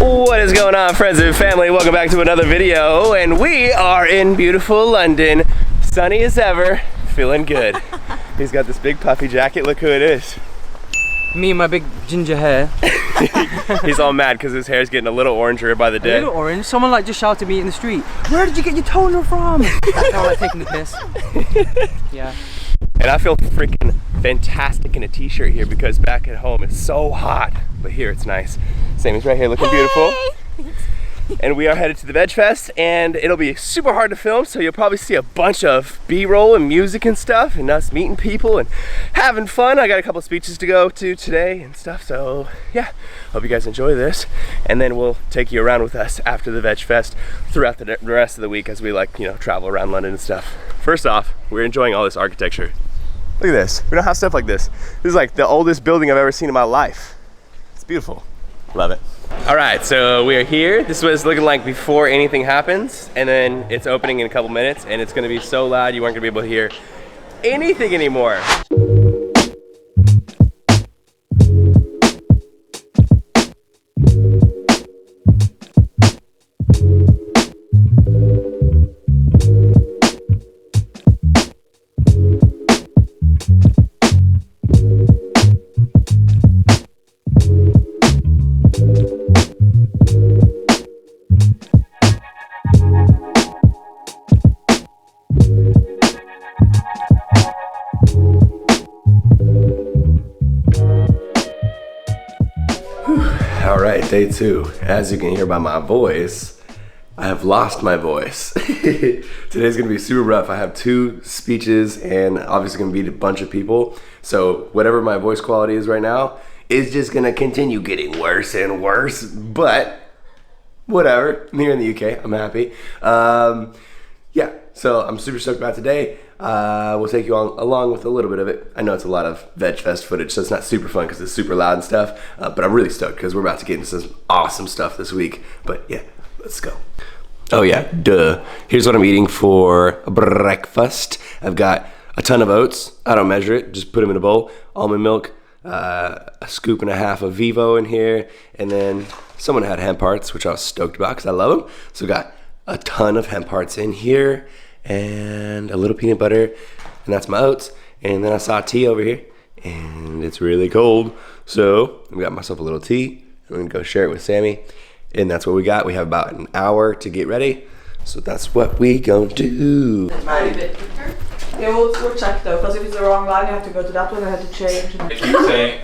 What is going on, friends and family? Welcome back to another video, and we are in beautiful London, sunny as ever, feeling good. He's got this big puffy jacket. Look who it is. Me and my big ginger hair. He's all mad because his hair is getting a little oranger by the day. A little orange. Someone like just shouted at me in the street, "Where did you get your toner from?" I felt like taking the piss. Yeah. And I feel freaking fantastic in a t-shirt here because back at home it's so hot, but here it's nice. Sammy's right here looking beautiful. And we are headed to the VegFest, and it'll be super hard to film, so you'll probably see a bunch of B-roll and music and stuff, and us meeting people and having fun. I got a couple speeches to go to today and stuff, so yeah, hope you guys enjoy this. And then we'll take you around with us after the VegFest throughout the rest of the week as we travel around London and stuff. First off, we're enjoying all this architecture. Look at this. We don't have stuff like this. This is like the oldest building I've ever seen in my life. It's beautiful. Love it. All right, so we are here. This is what it's looking like before anything happens, and then it's opening in a couple minutes, and it's gonna be so loud you aren't gonna be able to hear anything anymore. All right, day two. As you can hear by my voice, I have lost my voice. Today's gonna be super rough. I have 2 speeches and obviously gonna meet a bunch of people. So whatever my voice quality is right now is just gonna continue getting worse and worse, but whatever. I'm here in the UK, I'm happy. Yeah, so I'm super stoked about today. We'll take you all along with a little bit of it. I know it's a lot of VegFest footage, so it's not super fun because it's super loud and stuff, but I'm really stoked because we're about to get into some awesome stuff this week. But yeah, let's go. Oh yeah, duh. Here's what I'm eating for breakfast. I've got a ton of oats. I don't measure it, just put them in a bowl. Almond milk, a scoop and a half of Vivo in here, and then someone had hemp hearts, which I was stoked about because I love them. So got a ton of hemp hearts in here, and a little peanut butter, and that's my oats. And then I saw tea over here, and it's really cold, so I got myself a little tea. I'm gonna go share it with Sammy, and that's what we got. We have about an hour to get ready, so that's what we gonna do. Yeah, we'll check though, because if it's the wrong line, you have to go to that one. I have to change. They keep saying,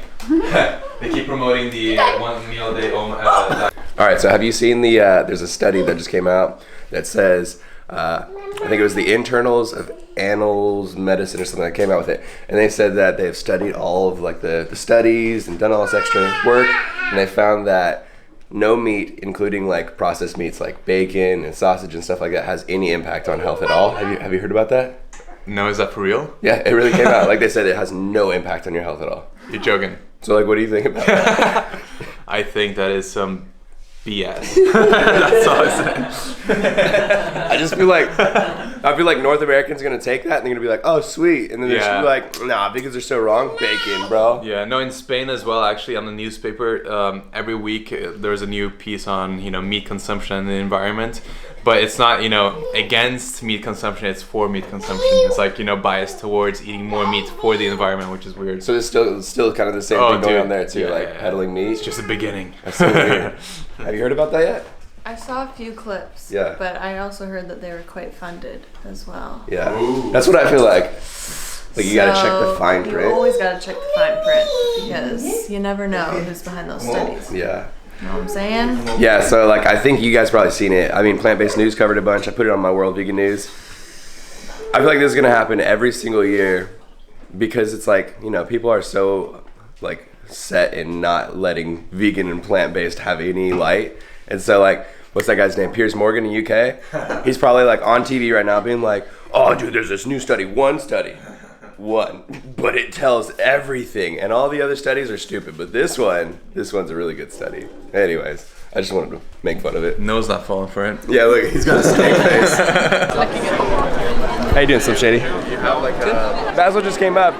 they keep promoting the 1 meal a day. All right, so have you seen the? There's a study that just came out that says. I think it was the Internals of Annals Medicine or something that came out with it, and they said that they've studied all of like the studies and done all this extra work, and they found that no meat, including like processed meats like bacon and sausage and stuff like that, has any impact on health at all. Have you heard about that? No, is that for real? Yeah, it really came out. Like they said, it has no impact on your health at all. You're joking. So like, what do you think about that? I think that is some BS. That's all I say. I just feel like North Americans are gonna take that and they're gonna be like, oh sweet, and then they're just gonna be like, nah, because they're so wrong. Bacon, bro. Yeah, no, in Spain as well, actually, on the newspaper, every week there's a new piece on meat consumption and the environment. But it's not, against meat consumption, it's for meat consumption. It's like, biased towards eating more meat for the environment, which is weird. So there's still kind of the same thing going on there too, peddling meat. It's just the beginning. That's so weird. Have you heard about that yet? I saw a few clips, yeah, but I also heard that they were quite funded as well. Yeah, Ooh. That's what I feel like. Like you gotta check the fine print. You always gotta check the fine print because you never know who's behind those studies. Yeah. You know what I'm saying? Yeah, so like I think you guys probably seen it. I mean, Plant-Based News covered a bunch. I put it on my World Vegan News. I feel like this is gonna happen every single year because it's like, people are so like set in not letting vegan and plant-based have any light. And so like, what's that guy's name? Piers Morgan in UK? He's probably like on TV right now being like, oh dude, there's this new study, one, but it tells everything, and all the other studies are stupid, but this one's a really good study. Anyways, I just wanted to make fun of it. No's not falling for it. Yeah, look, he's got a snake face. How you doing, Slim Shady? Basil just came up,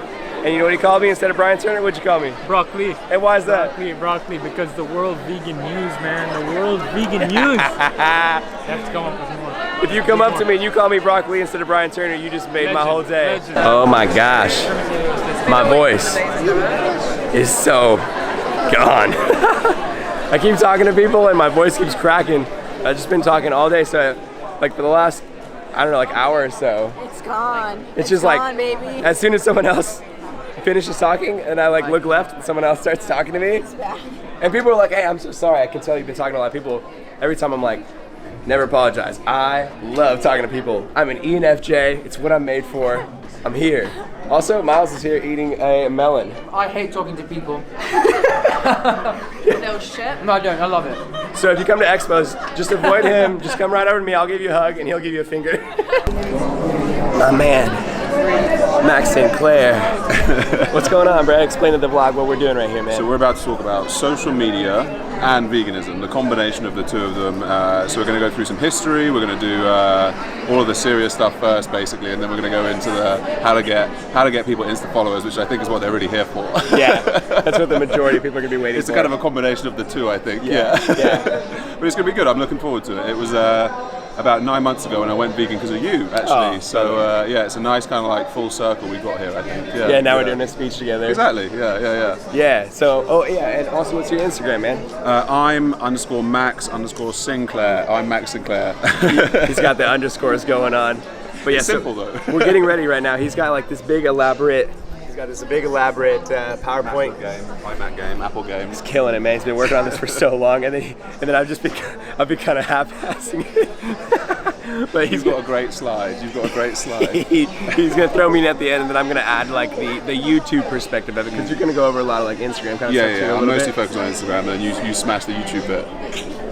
And you know what he called me instead of Brian Turner? What'd you call me? Broccoli. And why is that? Broccoli, because the world vegan news, man. The world vegan news. You have to come up with more. If you come up to me and you call me Broccoli instead of Brian Turner, you just made my whole day. Legend. Oh my gosh. My voice is so gone. I keep talking to people and my voice keeps cracking. I've just been talking all day, so like for the last, I don't know, like hour or so. It's gone. It's just gone, like, baby. as soon as someone else finishes talking and I like look left and someone else starts talking to me. It's back. And people are like, hey, I'm so sorry. I can tell you've been talking to a lot of people. Every time I'm like, never apologize. I love talking to people. I'm an ENFJ. It's what I'm made for. I'm here. Also, Miles is here eating a melon. I hate talking to people. No shit. No, I don't. I love it. So if you come to expos, just avoid him. Just come right over to me. I'll give you a hug and he'll give you a finger. My man, Max Sinclair. What's going on, Brad? Explain to the vlog what we're doing right here, man. So we're about to talk about social media and veganism, the combination of the two of them. So we're going to go through some history. We're going to do all of the serious stuff first, basically, and then we're going to go into the how to get people Insta followers, which I think is what they're really here for. Yeah, that's what the majority of people are going to be waiting It's for. kind of a combination of the two, I think. Yeah. But it's going to be good. I'm looking forward to it. It was about 9 months ago when I went vegan because of you, actually. Oh, so yeah, it's a nice kind of like full circle we got here, I think. Yeah, now we're doing a speech together. Exactly. Yeah. Yeah, so, oh yeah, and also what's your Instagram, man? I'm _Max_Sinclair. I'm Max Sinclair. He's got the underscores going on. But yeah, It's simple, though. We're getting ready right now. He's got like this big elaborate PowerPoint. iMac game, Apple game. He's killing it, man. He's been working on this for so long, and then I've been kind of half-assing it. But You've got a great slide. You've got a great slide. he's gonna throw me in at the end, and then I'm gonna add like the YouTube perspective of it, because you're gonna go over a lot of like Instagram kind of stuff too. Yeah. a I'm little mostly bit. focused on Instagram, and you smash the YouTube bit.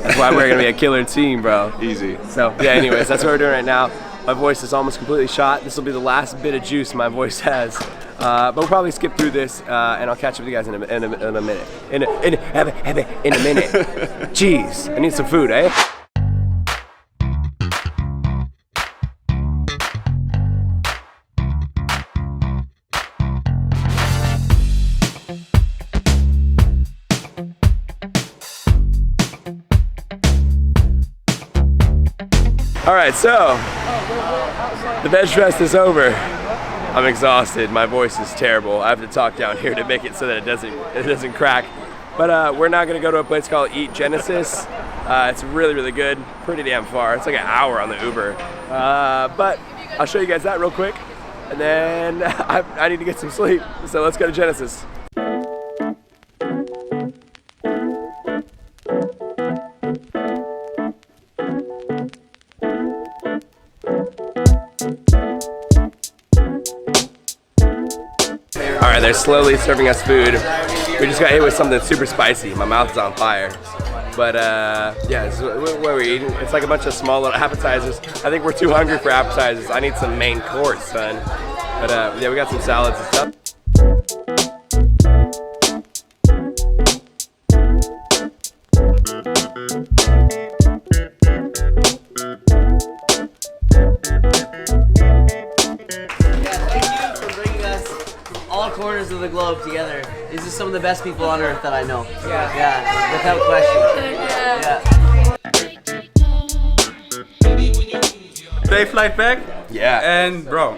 That's why we're gonna be a killer team, bro. Easy. So yeah, anyways, that's what we're doing right now. My voice is almost completely shot. This will be the last bit of juice my voice has. But we'll probably skip through this, and I'll catch up with you guys in a minute. In a minute. Jeez, I need some food, eh? All right, so the VegFest is over. I'm exhausted. My voice is terrible. I have to talk down here to make it so that it doesn't crack. But we're now gonna go to a place called Eat Genesis. It's really, really good. Pretty damn far. It's like an hour on the Uber. But I'll show you guys that real quick, and then I need to get some sleep. So let's go to Genesis. All right, they're slowly serving us food. We just got hit with something super spicy. My mouth is on fire. But yeah, this is what we're eating. It's like a bunch of small little appetizers. I think we're too hungry for appetizers. I need some main course, son. But yeah, we got some salads and stuff. All corners of the globe together. These are some of the best people on earth that I know. Yeah, without question. Day flight back. Yeah. And bro,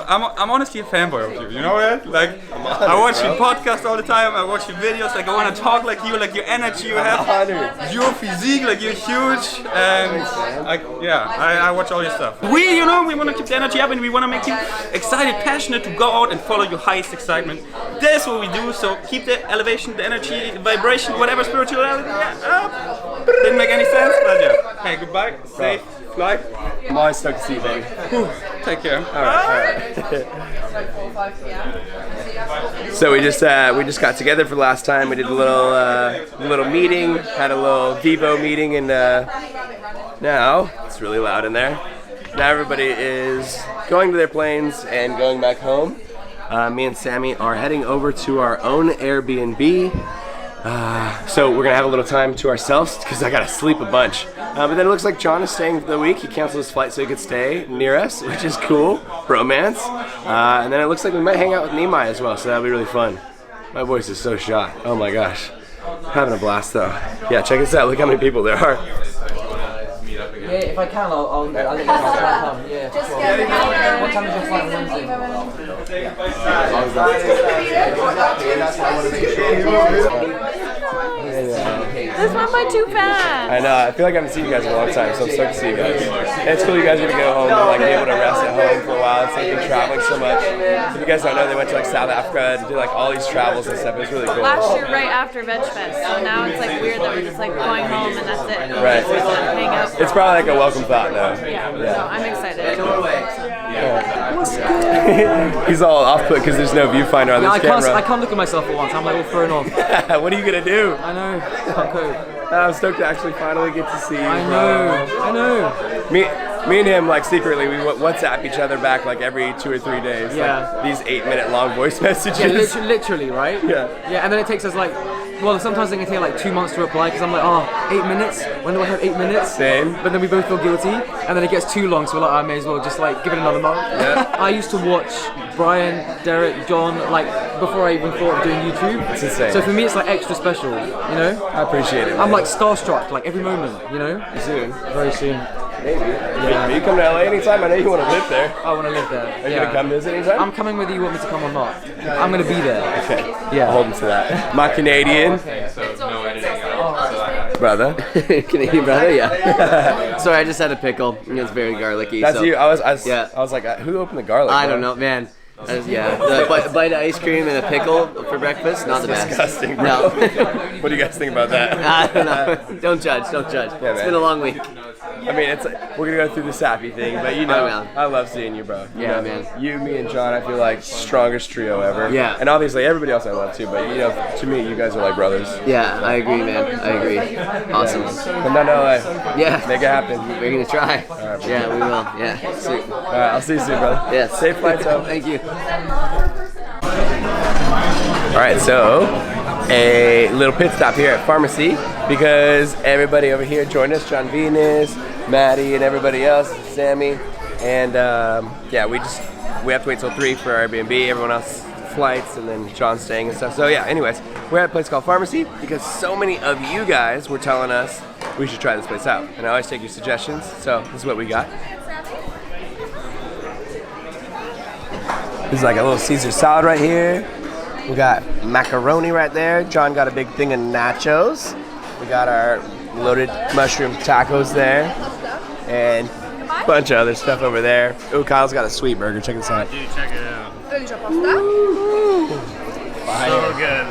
I'm honestly a fanboy of you. You know that? Like, I watch your podcast all the time. I watch your videos. Like, I want to talk like you. Like your energy you have, your physique. Like you're huge. And I watch all your stuff. We want to keep the energy up, and we want to make you excited, passionate to go out and follow your highest excitement. That's what we do. So keep the elevation, the energy, vibration, whatever spirituality up. Didn't make any sense, but yeah. Hey, goodbye. Safe flight. I'm always stoked to see you, baby. Take care. All right. So we just got together for the last time. We did a little meeting, had a little Vivo meeting, and now it's really loud in there. Now everybody is going to their planes and going back home. Me and Sammy are heading over to our own Airbnb, So we're gonna have a little time to ourselves because I gotta sleep a bunch. But then it looks like John is staying for the week. He canceled his flight so he could stay near us, which is cool. Bromance. And then it looks like we might hang out with Nimai as well, so that'll be really fun. My voice is so shot. Oh my gosh. Having a blast though. Yeah, check this out. Look how many people there are. Yeah, if I can, I'll let you know how to come. Yeah, Just sure. get the What time is your flight on Wednesday? This went by too fast. I know, I feel like I haven't seen you guys in a long time, so I'm stoked to see you guys. And it's cool you guys are gonna go home and like be able to rest at home for a while instead of been traveling so much. If you guys don't know, they went to like South Africa to do like all these travels and stuff. It was really cool. Last year, right after VegFest, so now it's like weird that we're just like going home and that's it. Right. We're just gonna hang out. It's probably like a welcome thought though. Yeah. So I'm excited. He's all off put because there's no viewfinder on this camera. I can't look at myself for once. I'm like all thrown off. What are you gonna do? I know. Can't cope. I'm stoked to actually finally get to see you. I know. Me and him, like secretly, we WhatsApp each other back like every 2 or 3 days. Yeah. Like, these 8-minute long voice messages. Yeah, literally, right? Yeah. Yeah, and then it takes us like, well, sometimes it can take like 2 months to reply because I'm like, oh, 8 minutes? When do I have 8 minutes? Same. But then we both feel guilty, and then it gets too long, so we're like, I may as well just like give it another month. Yeah. I used to watch Brian, Derek, John, like before I even thought of doing YouTube. It's insane. So for me, it's like extra special, you know? I appreciate it, man. I'm like starstruck, like every moment, you know? Soon. Very soon. Maybe. Yeah. You come to LA anytime? I know you want to live there. I want to live there. Are you going to come visit anytime? I'm coming whether you want me to come or not. I'm going to be there. Okay. Yeah. I'll hold him to that. My Canadian. So no editing at all. Brother. Canadian brother, yeah. Sorry, I just had a pickle. It's very garlicky. That's so. you. I was like, who opened the garlic? I don't know, man. Yeah, the bite of ice cream and a pickle for breakfast, not the best. Disgusting, bro. No. What do you guys think about that? I don't know. Don't judge. Yeah, It's man. been a long week. I mean, it's like, we're gonna go through the sappy thing, but you know, I love seeing you, bro. You Yeah, know, man. You, me, and John, I feel like strongest trio ever. Yeah. And obviously everybody else I love too, but you know, to me, you guys are like brothers. Yeah, I agree, man. I agree. Awesome. Come down to LA. Yeah. Make it happen. We're gonna try. right, Yeah, we will. Yeah. Sweet. All right, I'll see you soon, brother. Yes. Safe flights home. Thank you. All right, so a little pit stop here at Pharmacy because everybody over here joined us, John Venus, Maddie, and everybody else, Sammy, and yeah, we have to wait till 3 for our Airbnb, everyone else flights, and then John's staying and stuff. So yeah, anyways, we're at a place called Pharmacy because so many of you guys were telling us we should try this place out, and I always take your suggestions, so this is what we got. This is like a little Caesar salad right here. We got macaroni right there. John got a big thing of nachos. We got our loaded mushroom tacos there. And a bunch of other stuff over there. Ooh, Kyle's got a sweet burger. Check this out. Dude, check it out. Ooh. So good.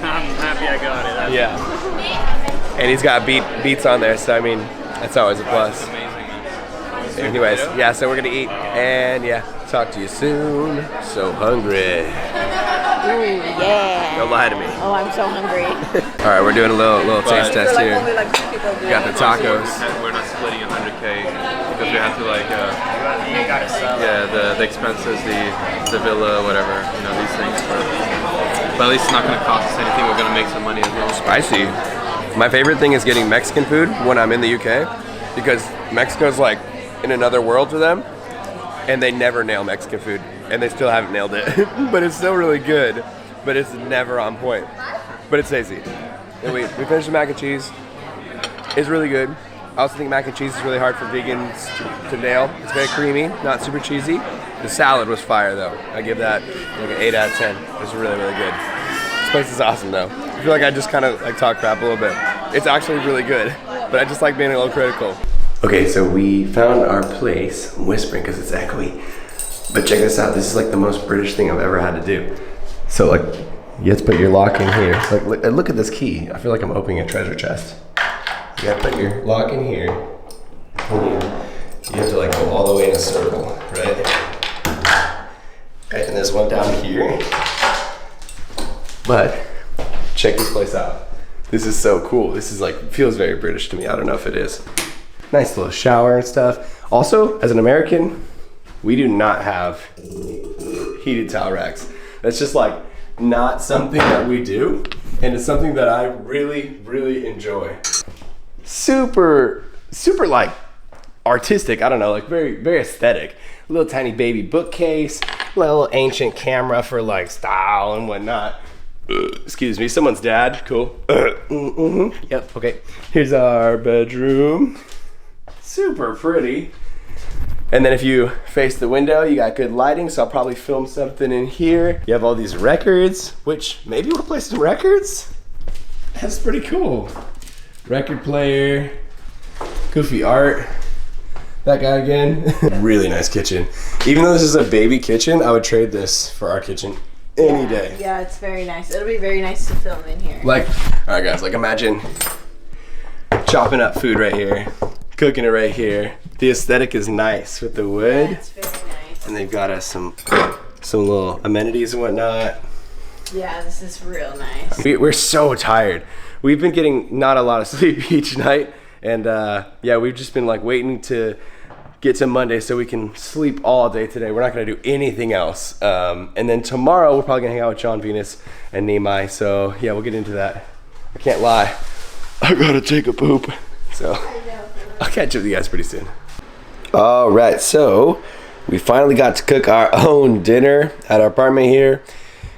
I'm happy I got it. Yeah. And he's got beets on there, so I mean, that's always a plus. Anyways, yeah, so we're gonna eat, and yeah, talk to you soon. So hungry. Ooh, yeah. Don't lie to me. Oh, I'm so hungry. All right, we're doing a little taste test Like here. only like 2 people do We got the tacos. We're not splitting 100K because we have to like, You gotta sell it. yeah, the expenses, the villa, whatever, you know, these things. But at least it's not gonna cost us anything. We're gonna make some money as well. Spicy. My favorite thing is getting Mexican food when I'm in the UK because Mexico's like in another world to them, and they never nail Mexican food, and they still haven't nailed it. But it's still really good, but it's never on point. But it's tasty. And we finished the mac and cheese. It's really good. I also think mac and cheese is really hard for vegans to nail. It's very creamy, not super cheesy. The salad was fire though. I give that like an 8 out of 10. It was really, really good. This place is awesome though. I feel like I just kind of like talk crap a little bit. It's actually really good, but I just like being a little critical. Okay, so we found our place. I'm whispering because it's echoey. But check this out. This is like the most British thing I've ever had to do. So like, you have to put your lock in here. Like, look at this key. I feel like I'm opening a treasure chest. You gotta put your lock in here. And you have to like go all the way in a circle, right? And there's one down here. But check this place out. This is so cool. This is like, feels very British to me. I don't know if it is. Nice little shower and stuff. Also, as an American, we do not have heated towel racks. That's just like not something that we do. and it's something that I really, really enjoy. Super like artistic, I don't know, like very, very aesthetic. A little tiny baby bookcase, little ancient camera for like style and whatnot. Excuse me, someone's dad, cool. Yep, okay. Here's our bedroom. Super pretty. And then if you face the window, you got good lighting, so I'll probably film something in here. You have all these records, which maybe we'll play some records? That's pretty cool. Record player, goofy art. That guy again. Really nice kitchen. Even though this is a baby kitchen, I would trade this for our kitchen any day. Yeah, it's very nice. It'll be very nice to film in here. Like, all right guys, like imagine chopping up food right here, cooking it right here. The aesthetic is nice with the wood. Yeah, it's very nice. And they've got us some little amenities and whatnot. Yeah, this is real nice. We're so tired. We've been getting not a lot of sleep each night. And yeah, we've just been like waiting to get to Monday so we can sleep all day today. We're not gonna do anything else. And then tomorrow we're probably gonna hang out with John, Venus, and Nimai. So yeah, we'll get into that. I can't lie, I gotta take a poop. So I'll catch up with you guys pretty soon. All right, so we finally got to cook our own dinner at our apartment here.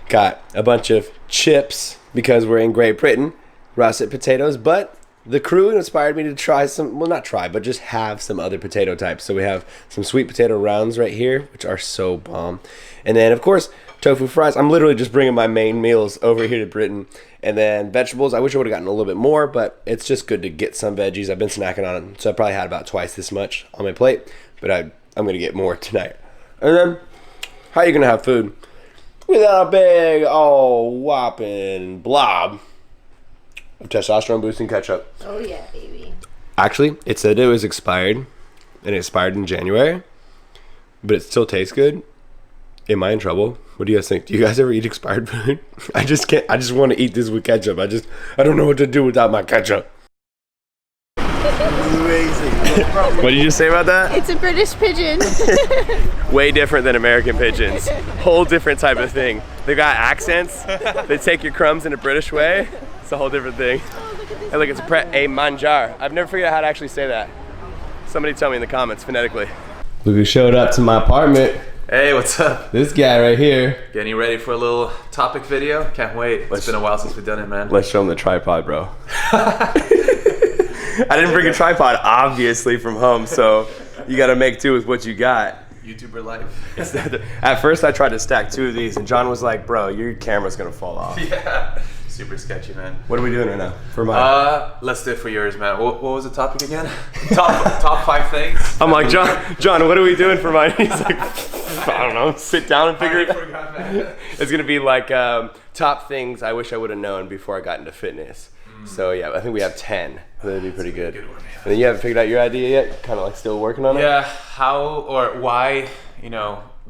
Got a bunch of chips because we're in Great Britain, russet potatoes, but the crew inspired me to try some, well not try, but just have some other potato types. So we have some sweet potato rounds right here, which are so bomb. And then of course, tofu fries. I'm literally just bringing my main meals over here to Britain. And then vegetables, I wish I would have gotten a little bit more, but it's just good to get some veggies. I've been snacking on it, so I probably had about twice this much on my plate, but I'm gonna get more tonight. And then, how are you gonna have food without a big, whopping blob of testosterone boosting ketchup? Oh yeah, baby. Actually, it said it was expired, and it expired in January, but it still tastes good. Am I in trouble? What do you guys think? Do you guys ever eat expired food? I just can't. I just want to eat this with ketchup. I don't know what to do without my ketchup. What did you just say about that? It's a British pigeon. Way different than American pigeons. Whole different type of thing. They got accents. They take your crumbs in a British way. It's a whole different thing. Hey, look, it's a manjar. I've never figured out how to actually say that. Somebody tell me in the comments phonetically. Look who showed up to my apartment. Hey, what's up? This guy right here. Getting ready for a little topic video? Can't wait. It's been a while since we've done it, man. Let's show him the tripod, bro. I didn't bring a tripod, obviously, from home, so you gotta make do with what you got. YouTuber life. At first, I tried to stack two of these, and John was like, bro, your camera's gonna fall off. Yeah. Super sketchy, man. What are we doing right now for mine? Let's do it for yours, man. What was the topic again? top 5 things. I'm like, John, what are we doing for mine? He's like, I don't know. Sit down and figure it out. It's gonna be like top things I wish I would have known before I got into fitness. So yeah, I think we have 10. That'd be pretty good. And then you haven't figured out your idea yet? Kind of like still working on it? Yeah. How or why?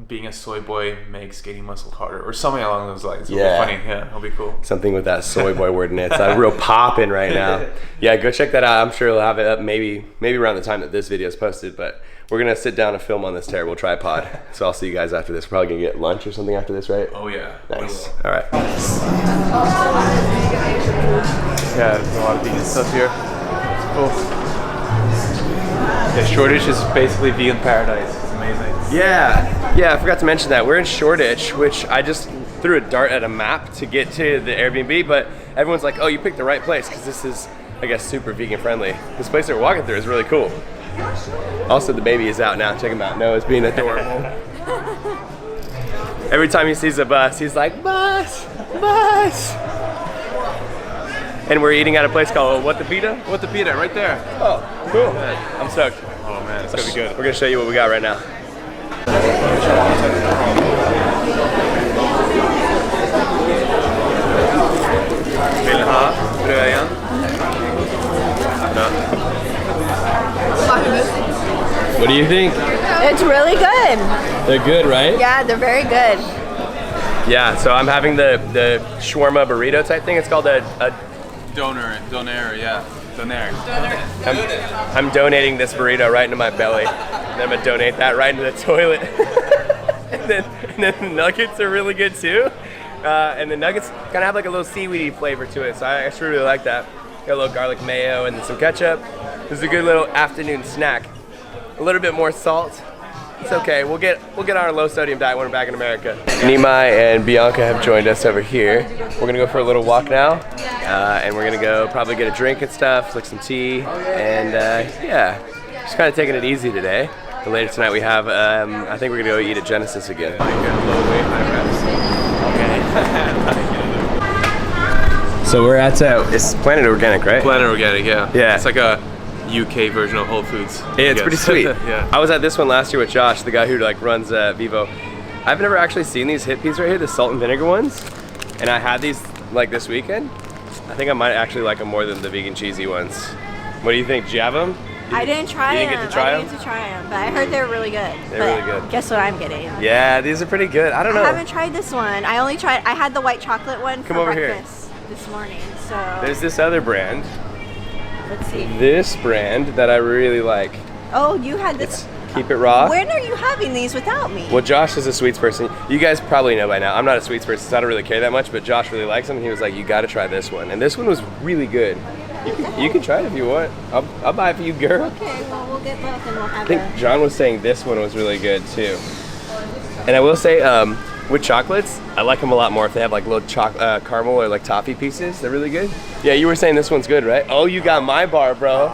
Being a soy boy makes gaining muscle harder, or something along those lines. It'll be funny. Yeah, it'll be cool. Something with that soy boy word in it. It's real popping right now. Yeah, go check that out. I'm sure it'll have it up maybe around the time that this video is posted. But we're gonna sit down and film on this terrible tripod. So I'll see you guys after this. We're probably gonna get lunch or something after this, right? Oh yeah. Nice. All right. Yeah, there's a lot of vegan stuff here. It's cool. Yeah, Shoreditch is basically vegan paradise. It's amazing. Yeah, I forgot to mention that. We're in Shoreditch, which I just threw a dart at a map to get to the Airbnb, but everyone's like, oh, you picked the right place, because this is, I guess, super vegan friendly. This place that we're walking through is really cool. Also, the baby is out now. Check him out. Noah's being adorable. Every time he sees a bus, he's like, bus, bus. And we're eating at a place called What the Pita? What the Pita, right there. Oh, cool. I'm stoked. Oh man, it's gonna be good. We're gonna show you what we got right now. Vill ha bröjan? No. What do you think? It's really good. They're good, right? Yeah, they're very good. Yeah, so I'm having the shawarma burrito type thing. It's called a Doner, yeah. Doner. I'm donating this burrito right into my belly. And I'm gonna donate that right into the toilet. and then the nuggets are really good too. And the nuggets kind of have like a little seaweedy flavor to it, so I actually really like that. Got a little garlic mayo and then some ketchup. This is a good little afternoon snack. A little bit more salt. It's okay. We'll get our low sodium diet when we're back in America. Nimai and Bianca have joined us over here. We're gonna go for a little walk now, and we're gonna go probably get a drink and stuff, like some tea, and yeah, just kind of taking it easy today. And later tonight we have, I think we're gonna go eat at Genesis again. Okay. So we're at it's Planet Organic, right? Planet Organic, yeah. Yeah. It's like a UK version of Whole Foods. Yeah, it's pretty sweet. Yeah. I was at this one last year with Josh, the guy who like runs Vivo. I've never actually seen these hippies right here, the salt and vinegar ones, and I had these like this weekend. I think I might actually like them more than the vegan cheesy ones. What do you think? Did you have them? I didn't try them. You didn't get to try them? I didn't get to try them, but I heard they're really good. They're really good. Guess what I'm getting? Yeah, these are pretty good. I don't know. I haven't tried this one. I had the white chocolate one Come for over here. breakfast this morning. So There's this other brand. let's see. This brand that I really like. Oh, you had this. Keep it raw. When are you having these without me? Well, Josh is a sweets person. You guys probably know by now. I'm not a sweets person, so I don't really care that much, but Josh really likes them, and he was like, you gotta try this one. And this one was really good. You can try it if you want. I'll buy it for you, girl. Okay, well, we'll get both and we'll have I think John was saying this one was really good, too. And I will say, with chocolates, I like them a lot more if they have like little caramel or like toffee pieces. They're really good. Yeah, you were saying this one's good, right? Oh, you got my bar, bro.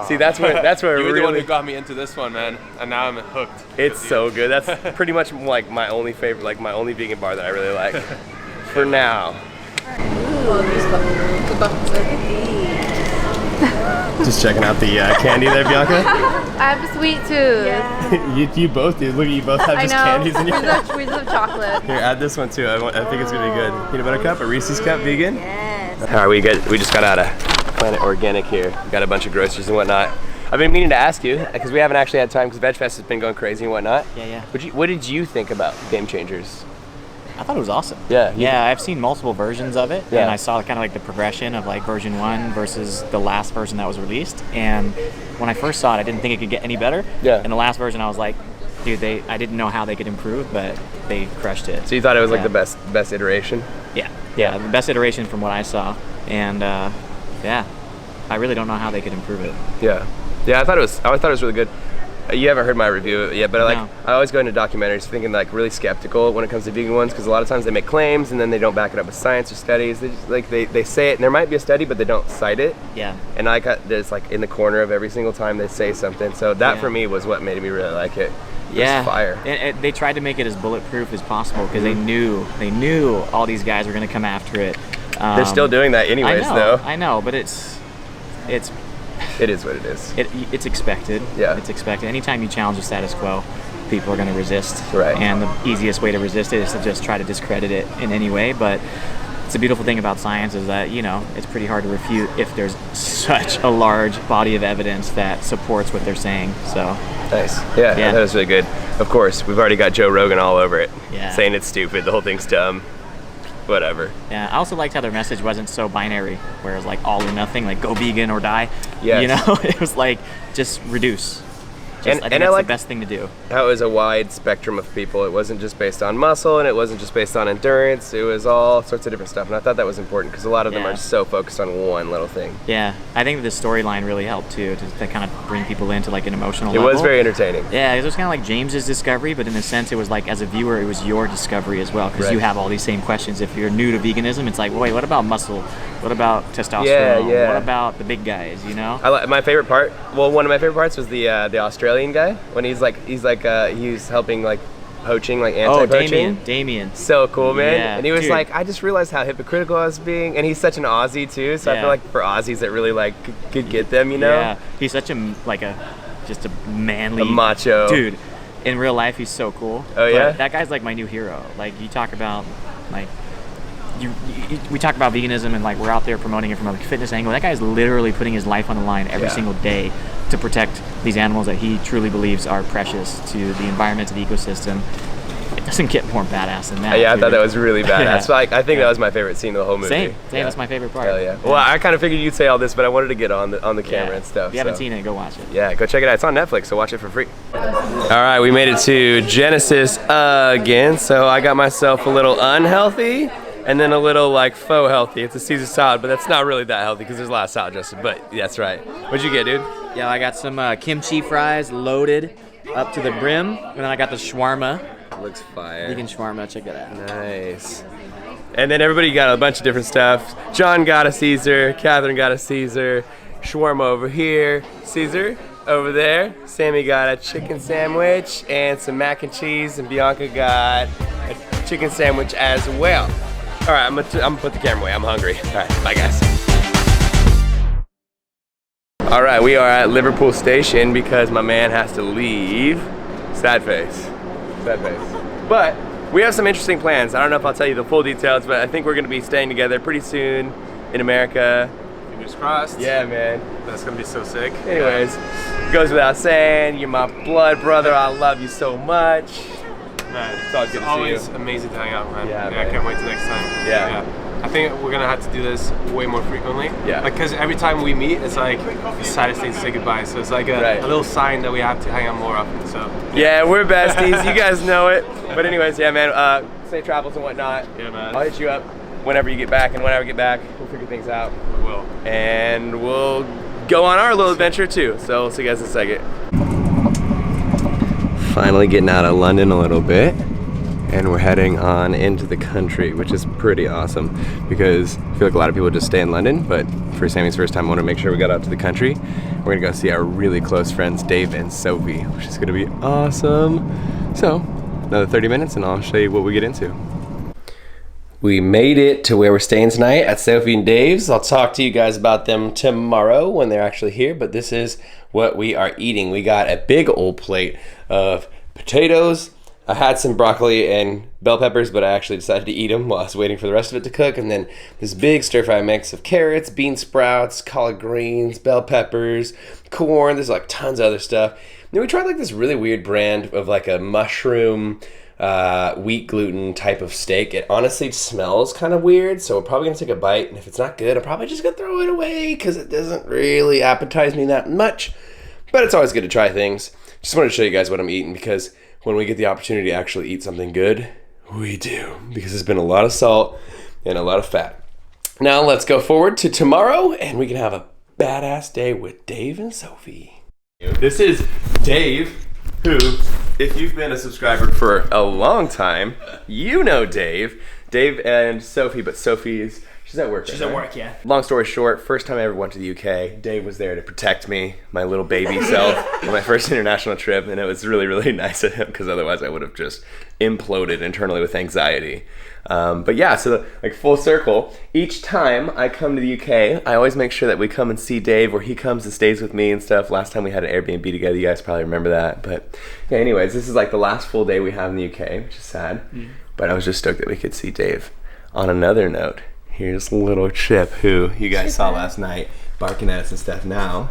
See, that's where You were really the one who got me into this one, man, and now I'm hooked. It's so good. That's pretty much like my only favorite, like my only vegan bar that I really like. For now. Just checking out the candy there, Bianca. I have a sweet tooth. Yeah. you both do. Look, you both have just candies in your mouth. We love chocolate. Here, add this one too. I think it's gonna be good. Peanut butter cup, a Reese's cup, vegan. Yes. All right, we just got out of Planet Organic here. We got a bunch of groceries and whatnot. I've been meaning to ask you because we haven't actually had time because VegFest has been going crazy and whatnot. Yeah. What did you think about Game Changers? I thought it was awesome. Yeah. I've seen multiple versions of it, and I saw kind of like the progression of like version 1 versus the last version that was released. And when I first saw it, I didn't think it could get any better. Yeah. And the last version, I was like, dude, I didn't know how they could improve, but they crushed it. So you thought it was like the best iteration? Yeah, the best iteration from what I saw, and I really don't know how they could improve it. Yeah, I thought it was really good. You haven't heard my review yet, but No. I always go into documentaries thinking like really skeptical when it comes to vegan ones because a lot of times they make claims and then they don't back it up with science or studies. They just, they say it and there might be a study but they don't cite it. Yeah. And there's like in the corner of every single time they say something. So that for me was what made me really like it. It was fire. And they tried to make it as bulletproof as possible because they knew all these guys were going to come after it. They're still doing that anyways, though. I know, but it is what it is. It's expected. Yeah. It's expected. Anytime you challenge the status quo, people are going to resist. Right. And the easiest way to resist it is to just try to discredit it in any way. But it's a beautiful thing about science is that, it's pretty hard to refute if there's such a large body of evidence that supports what they're saying. So. Nice. Yeah, I thought it was really good. Of course, we've already got Joe Rogan all over it. Yeah. Saying it's stupid, the whole thing's dumb. Whatever. Yeah, I also liked how their message wasn't so binary, where it was like all or nothing, like go vegan or die. Yes. It was like just reduce. I think that's the best thing to do. How it was a wide spectrum of people. It wasn't just based on muscle, and it wasn't just based on endurance. It was all sorts of different stuff, and I thought that was important because a lot of them are so focused on one little thing. Yeah, I think the storyline really helped too, to kind of bring people into like an emotional level. It was very entertaining. Yeah, it was kind of like James's discovery, but in a sense, it was like as a viewer, it was your discovery as well because you have all these same questions. If you're new to veganism, it's like, well, wait, what about muscle? What about testosterone? Yeah. What about the big guys? My favorite part. Well, one of my favorite parts was the Australian guy when he's helping like poaching, like anti-poaching. Damien. So cool, man. Yeah, and he was dude. like, I just realized how hypocritical I was being, and he's such an Aussie too. So I feel like for Aussies, it really like could get them, Yeah, he's such a manly, macho dude. In real life, he's so cool. Oh yeah, that guy's like my new hero. Like you talk about, like. We talk about veganism and like we're out there promoting it from a fitness angle. That guy's literally putting his life on the line every single day to protect these animals that he truly believes are precious to the environment, to the ecosystem. Doesn't get more badass than that. Yeah, I dude. thought that was really badass. Yeah. So I think that was my favorite scene of the whole movie. Same, that's my favorite part. Hell yeah. Well, I kind of figured you'd say all this, but I wanted to get on the camera and stuff. If you haven't seen it, go watch it. Yeah, go check it out. It's on Netflix, so watch it for free. All right, we made it to Genesis again. So I got myself a little unhealthy and then a little like faux healthy. It's a Caesar salad, but that's not really that healthy because there's a lot of salad dressing. But that's right. What'd you get, dude? Yeah, I got some kimchi fries loaded up to the brim, and then I got the shawarma. Looks fire. Vegan shawarma, check it out. Nice. And then everybody got a bunch of different stuff. John got a Caesar, Catherine got a Caesar, shawarma over here, Caesar over there. Sammy got a chicken sandwich and some mac and cheese, and Bianca got a chicken sandwich as well. All right, I'm gonna put the camera away. I'm hungry. All right, bye guys. All right, we are at Liverpool Station because my man has to leave. Sad face. Sad face. But we have some interesting plans. I don't know if I'll tell you the full details, but I think we're gonna be staying together pretty soon in America. Fingers crossed. Yeah, man. That's gonna be so sick. Anyways, goes without saying, you're my blood brother. I love you so much. Man, it's always good to see you. Amazing to hang out, man. Yeah, I man. can't wait till next time. Yeah. I think we're gonna have to do this way more frequently. Yeah. Like, cause every time we meet, it's like the saddest thing to say goodbye. So it's like a little sign that we have to hang out more often. So. Yeah, we're besties. You guys know it. But anyways, yeah, man. Safe travels and whatnot. Yeah, man. I'll hit you up whenever you get back, and whenever I get back, we'll figure things out. We will. And we'll go on our little adventure too. So we'll see you guys in a second. Finally getting out of London a little bit. And we're heading on into the country, which is pretty awesome because I feel like a lot of people just stay in London, but for Sammy's first time, I want to make sure we got out to the country. We're gonna go see our really close friends, Dave and Sophie, which is gonna be awesome. So, another 30 minutes and I'll show you what we get into. We made it to where we're staying tonight at Sophie and Dave's. I'll talk to you guys about them tomorrow when they're actually here, but this is what we are eating. We got a big old plate of potatoes. I had some broccoli and bell peppers, but I actually decided to eat them while I was waiting for the rest of it to cook. And then this big stir-fry mix of carrots, bean sprouts, collard greens, bell peppers, corn. There's like tons of other stuff. And then we tried like this really weird brand of like a mushroom, wheat gluten type of steak. It honestly smells kind of weird, so we're probably gonna take a bite. And if it's not good, I'm probably just gonna throw it away because it doesn't really appetize me that much. But it's always good to try things. Just wanted to show you guys what I'm eating because when we get the opportunity to actually eat something good, we do, because there's been a lot of salt and a lot of fat. Now let's go forward to tomorrow and we can have a badass day with Dave and Sophie. This is Dave, who, if you've been a subscriber for a long time, you know Dave. Dave and Sophie, but she's at work. She's at work, yeah. Long story short, first time I ever went to the UK, Dave was there to protect me, my little baby self, on my first international trip, and it was really, really nice of him because otherwise I would have just imploded internally with anxiety. But yeah, so like full circle, each time I come to the UK, I always make sure that we come and see Dave, or he comes and stays with me and stuff. Last time we had an Airbnb together, you guys probably remember that. But yeah, anyways, this is like the last full day we have in the UK, which is sad. But I was just stoked that we could see Dave. On another note, here's little Chip, who you guys saw last night, barking at us and stuff. Now,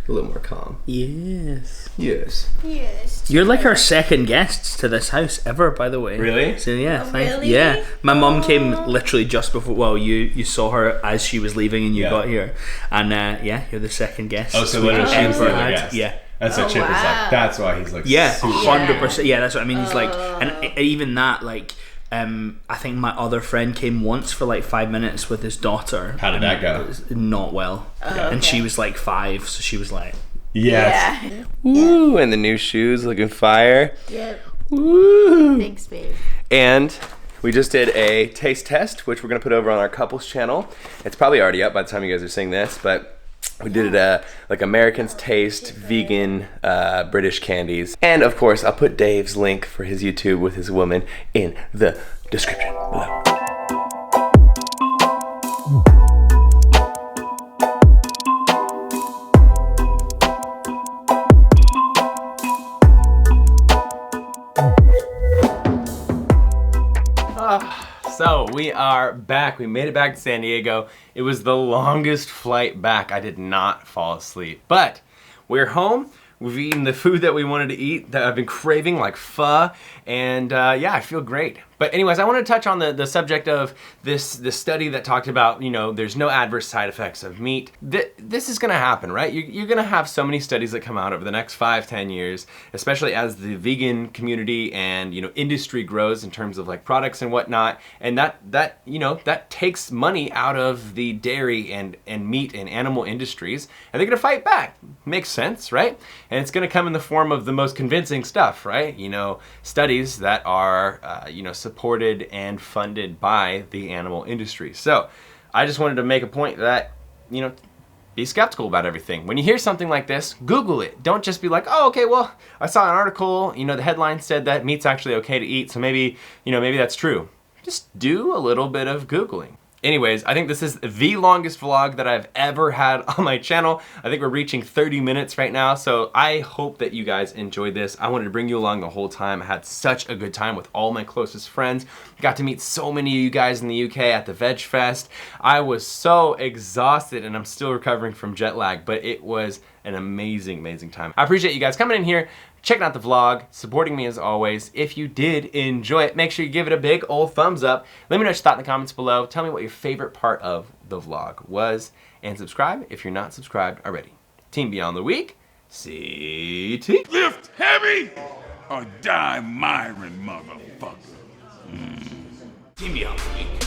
a little more calm. Yes. Yes. Yes. You're like our second guests to this house ever, by the way. Really? So yeah, thanks. really? Yeah, my mum came literally just before. Well, you saw her as she was leaving, and you got here, and yeah, you're the second guest. Oh, so literally she was the other had. guest. Yeah. That's what Chip is like. That's why he's like. Yeah, super 100%. Yeah, that's what I mean. He's like, and even that, like, I think my other friend came once for like 5 minutes with his daughter. How did that go? It was not well. And she was like 5, so she was like, yes. Yeah. Woo! And the new shoes looking fire. Yep. Woo! Thanks, babe. And we just did a taste test, which we're gonna put over on our couples channel. It's probably already up by the time you guys are seeing this, but we did it like Americans Taste vegan British candies. And of course, I'll put Dave's link for his YouTube with his woman in the description below. So we are back. We made it back to San Diego. It was the longest flight back. I did not fall asleep, but we're home. We've eaten the food that we wanted to eat, that I've been craving, like pho, and yeah, I feel great. But anyways, I want to touch on the subject of this study that talked about, you know, there's no adverse side effects of meat. This is going to happen, right? You're going to have so many studies that come out over the next 5-10 years, especially as the vegan community and, you know, industry grows in terms of like products and whatnot. And that you know, that takes money out of the dairy and meat and animal industries, and they're going to fight back. Makes sense, right? And it's going to come in the form of the most convincing stuff, right? You know, studies that are, you know, supported and funded by the animal industry. So I just wanted to make a point that, you know, be skeptical about everything. When you hear something like this, Google it. Don't just be like, oh, okay, well, I saw an article, you know, the headline said that meat's actually okay to eat, so maybe, you know, maybe that's true. Just do a little bit of Googling. Anyways, I think this is the longest vlog that I've ever had on my channel. I think we're reaching 30 minutes right now, so I hope that you guys enjoyed this. I wanted to bring you along the whole time. I had such a good time with all my closest friends. Got to meet so many of you guys in the UK at the VegFest. I was so exhausted and I'm still recovering from jet lag, but it was an amazing, amazing time. I appreciate you guys coming in here, checking out the vlog, supporting me as always. If you did enjoy it, make sure you give it a big old thumbs up. Let me know what you thought in the comments below. Tell me what your favorite part of the vlog was, and subscribe if you're not subscribed already. Team Beyond the Week, CT. Lift heavy or die Myron, motherfucker. Team Beyond the Week.